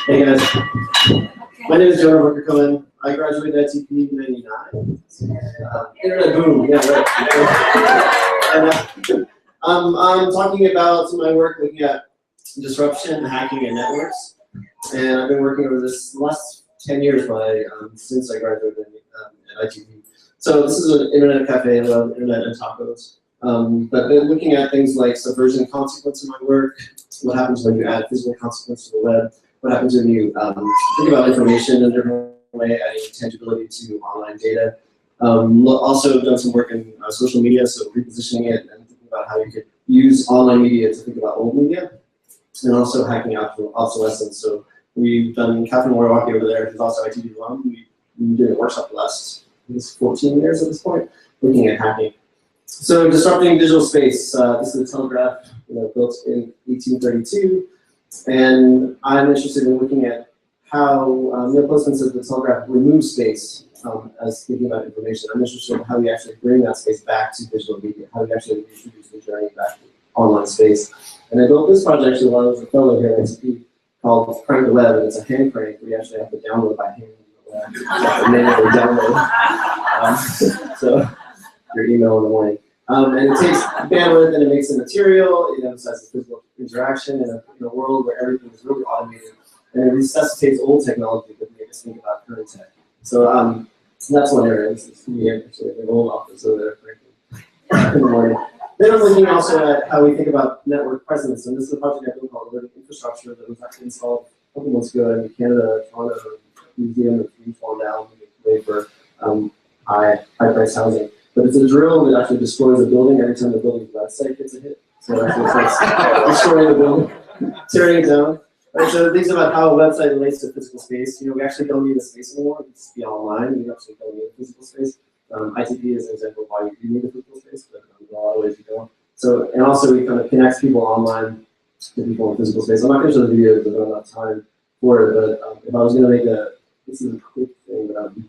Hey guys, my name is Jonah Brucker Cohen. I graduated at ITP in '99. Internet boom, yeah, right. And I'm talking about my work looking at disruption, hacking, and networks. And I've been working over this last 10 years since I graduated at ITP. So this is an internet cafe, I love internet and tacos. But been looking at things like subversion and consequence in my work. What happens when you add physical consequence to the web? What happens when you think about information in a different way, adding tangibility to online data? Also done some work in social media, so repositioning it and thinking about how you could use online media to think about old media, and also hacking out obsolescence. So we've done Catherine Morawaki over there, who's also ITV alum. We've been doing a workshop the last 14 years at this point, looking at hacking. So disrupting digital space. This is a telegraph built in 1832. And I'm interested in looking at how Neil Postman says the telegraph removes space as thinking about information. I'm interested in how we actually bring that space back to digital media, how we actually introduce the journey back to online space. And I built this project actually while I was a fellow here at ITP called Crank the Web, and it's a hand crank where you actually have to download by hand and manually download. So your email in the morning. And it takes bandwidth and it makes a material, it emphasizes physical interaction in a world where everything is really automated, and it resuscitates old technology that makes us think about current tech. So that's one area. This is me actually an old office over there in the morning. Then I'm looking also at how we think about network presence, and this is a project I built called Living Infrastructure that was actually installed a couple months ago in Canada, Toronto Museum that's being torn down for high price housing. But it's a drill that actually destroys a building every time the building's website gets a hit. So it actually starts destroying the building, tearing it down. Right, so things about how a website relates to physical space. We actually don't need a space anymore. We just be online. We actually don't need a physical space. ITP is an example of why you do need a physical space, but in a lot of ways you don't. So, and also we kind of connect people online to people in physical space. I'm not going to show the video because I don't have time for it, but if I was going to make this is a quick thing that I'd be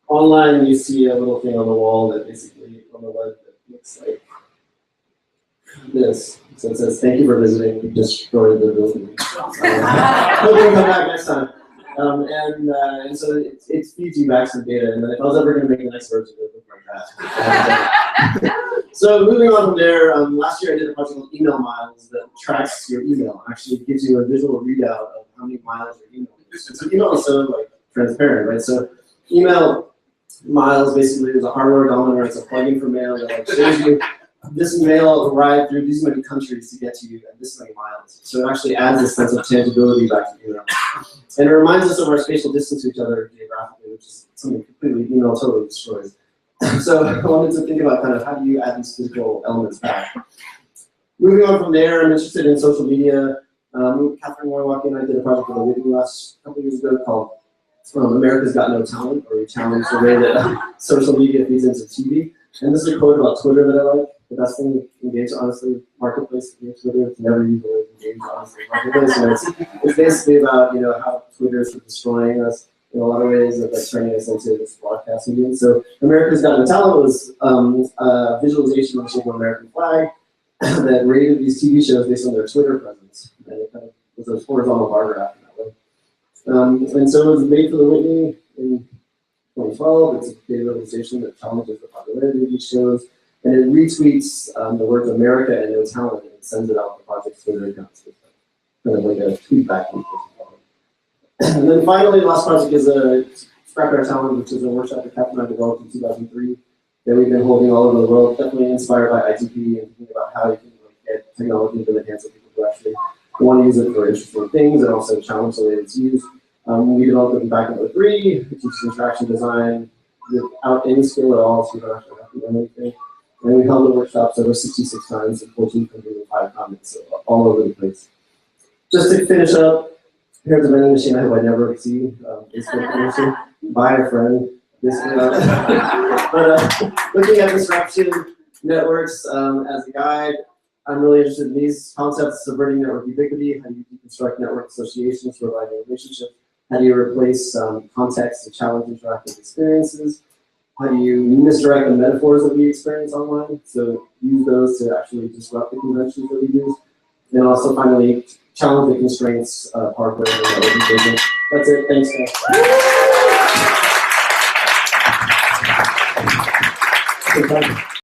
online, you see a little thing on the wall that basically on the web that looks like this. So it says, "Thank you for visiting. We destroyed the building. Hope you come back next time." And so it feeds you back some data. And then if I was ever going to make the next version, it would look like that. So moving on from there, last year I did a project called Email Miles that tracks your email. Actually, it gives you a visual readout of how many miles your email is. So email is so transparent, right? So email Miles basically is a hardware element, or it's a plugin for mail that shows you this mail arrived through these many countries to get to you and this many miles. So it actually adds a sense of tangibility back to email. And it reminds us of our spatial distance to each other geographically, which is something completely email totally destroys. So I wanted to think about kind of how do you add these physical elements back. Moving on from there, I'm interested in social media. Catherine Morawaki and I did a project with a Whitney last couple years ago called America's Got No Talent, or we challenge the way that social media feeds into TV. And this is a quote about Twitter that I like. The best thing to engage, honestly, marketplace to Twitter, to never use the word engage, honestly, marketplace. And it's basically about how Twitter is destroying us in a lot of ways, of turning us into this broadcast medium. So America's Got No Talent was a visualization of the shape of an American flag that rated these TV shows based on their Twitter presence. And it kind of was a horizontal bar graph in that way. And so it was made for the Whitney in 2012. It's a data visualization that challenges the popularity of these shows, and it retweets the words America and No Talent, and it sends it out to projects Twitter accounts. Kind of like a tweet back. And then finally, the last project is a Scrap Our Talent, which is a workshop that Catherine and I developed in 2003 that we've been holding all over the world, definitely inspired by ITP and thinking about how you can get technology into the hands of people who actually want to use it for interesting things and also challenge the way it's used. We developed it back in 2003, which is interaction design without any skill at all, so you don't actually have to learn anything. And we held the workshops over 66 times and 1,405 comments, so all over the place. Just to finish up, here's a vending machine I hope I never see. Facebook buy a friend. But looking at disruption networks as a guide, I'm really interested in these concepts: subverting network ubiquity. How do you deconstruct network associations to provide a relationship? How do you replace context to challenge interactive experiences? How do you misdirect the metaphors that we experience online? So use those to actually disrupt the conventions that we use. And also finally, challenge the constraints part of the networking business. That's it. Thanks, guys. Good time.